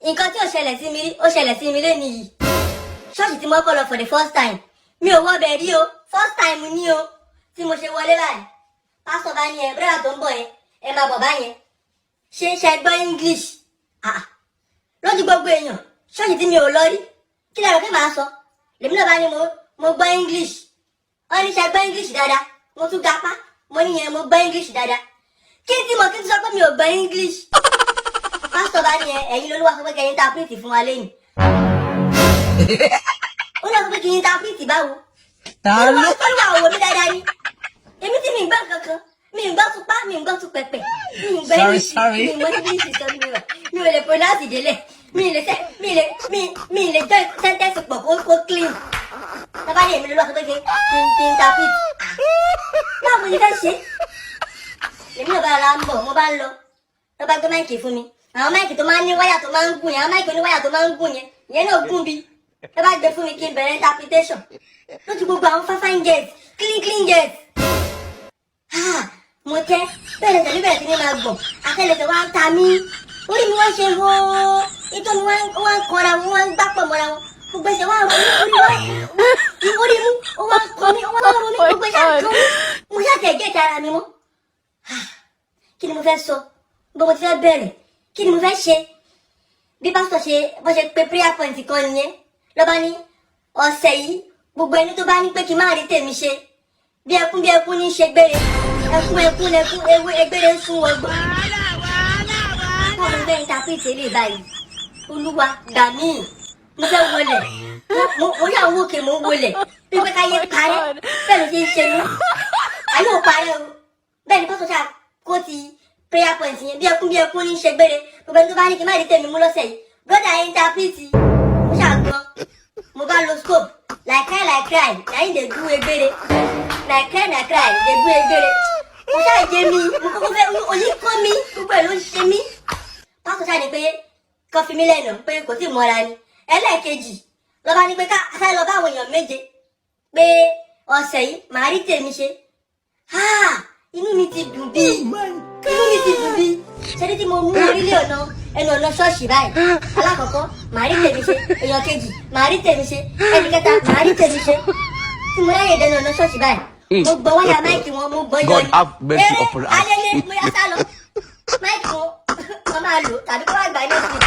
nǹkan tí ó ṣẹlẹ̀ sí mi lónìí yìí ṣọ́ọ̀ṣì tí mo kọ́ lọ for the first time mi ò wọ bẹ̀ rí o first time ni o tí mo ṣe wọlé báyìí pásítọ̀ bá ní ẹ bírọ̀dà tó ń bọ̀ yẹn ẹ máa bọ̀ báyẹn ṣe gbọ́ English lójú gbogbo èèyàn ṣọ́ọ̀ṣì tí mi ò lọ rí kí lẹ́rọ pé màá sọ lèmi náà bá ní mo gbọ́ English wọ́n ní ṣe gbọ́ English dáadáa mo tún gapá mo ní yẹn mo gbọ́ English dáadáa kí n ti sọ pé mi ò gbọ́ English pásítọ̀ bá ní ẹ̀yin lolúwa sọ pé kẹ́yìn interpret fún wa lẹ́yìn ó lọ sọ pé kí n interpret báwo olúwa òwò mi dáadáa ni èmi tí mi ń gbọ́ kankan mi ń gbọ́ tupá mi ń gbọ́ tupẹ̀pẹ̀ mi ń gbọ́ English mi ń gbọ́ English sọ mi ò lè pronounce ìdílẹ̀ mi lè jọ sentence pọ̀ kó clean tábà ní èmi lolúwa sọ pé kí n interpret báwo ni fẹ́ ṣe èmi náà bá ara ń bọ̀ mo bá ń lọ lọ bá gbé máìkì fún mi àwọn máìkì tó máa ń ní wáyà tó máa ń gùn yẹn àwọn máìkì oníwáyà tó máa ń gùn yẹn ìyẹn náà gùn bí ẹ bá gbé fún mi kí n bẹ̀rẹ̀ interpretation lójú gbogbo àwọn fine girls clean girls mo tẹ́ bẹ́ẹ̀ tẹ̀lé bẹ̀rẹ̀ sí ní máa gbọ̀n àtẹ́lẹsẹ̀ wá ń ta mí orí mi wá ń ṣe hóó ìtọ́ mi wá ń kọra wọn wá ń gbápọ̀ mọ́ra wọn gbogbo ẹsẹ̀ wá ń rọ orí mú ó wá ń kọ mí ó wá ń rọ mí gbogbo ẹsẹ̀ àjọ mí mo ṣàtẹ̀ gẹ̀ẹ́ta ara mi mọ́ kí ni mo fẹ́ sọ bó mo ti fẹ́ bẹ̀rẹ̀ kí ni mo fẹ́ ṣe bí pásítọ̀ bó ṣe pé prayer point kan nìyẹn lọ́ba ní ọ̀sẹ̀ yìí gbogbo ẹni tó bá ní pé kí n má rí tèmi ṣe bí ẹkún ní ṣe gbére ẹkún ewu egbére ń sún wọgbọ́n báwo bẹ́ẹ̀ interpret lè báyìí olúwa gbà mí mo fẹ́ wọlé mo yà ń wòkè mo ń wọlé bí pé káyé parẹ́ bẹ́ẹ̀ ló ṣe ń ṣe mí ayé ò parẹ́ o bẹ́ẹ̀ ni pásítọ̀ ṣáà kó ti prayer point yẹn bí ẹkún ní ṣe gbére gbogbo ẹni tó bá ní kí n má rí tèmi mú lọ́sẹ̀ yìí brother interpret mo ṣàgbọ́n mo bá lo scope like cry láyìn lè dún egbére like cry lè dún egbére mo ṣáà jẹ mi mo kọ́kọ́ fẹ́ oyin kọ́ mi gbogbo ẹ̀ ló ń ṣe mí pásítọ̀ ṣáà ní pé kọ́ fi mí lẹ́nu pé kò tí ì mọ́ra ni ẹlẹ́ẹ̀kejì lọ́ba ní pé ká sáré lọ bá àwọn èèyàn méje pé ọ̀sẹ̀ yìí màá rí tèmi ṣe inú mi ti dùn bí ṣẹ́ni tí mo mú orílẹ̀ ẹnu ọ̀nà ṣọ́ọ̀ṣì báyìí alákọ̀ọ́kọ́ màá rí tèmi ṣe èèyàn kejì màá rí tèmi ṣe ẹnì kẹta màá rí tèmi ṣe tí mo ráyè dẹnu ọ̀nà ṣọ́ọ̀ṣì báyìí mo gbọ́ wáyà máìkì wọn mo gbọ́ yọ ni alẹ́lẹ́ mo yá sá lọ máìkì wọn máa lò tàbí kó wá gbà ní òsì.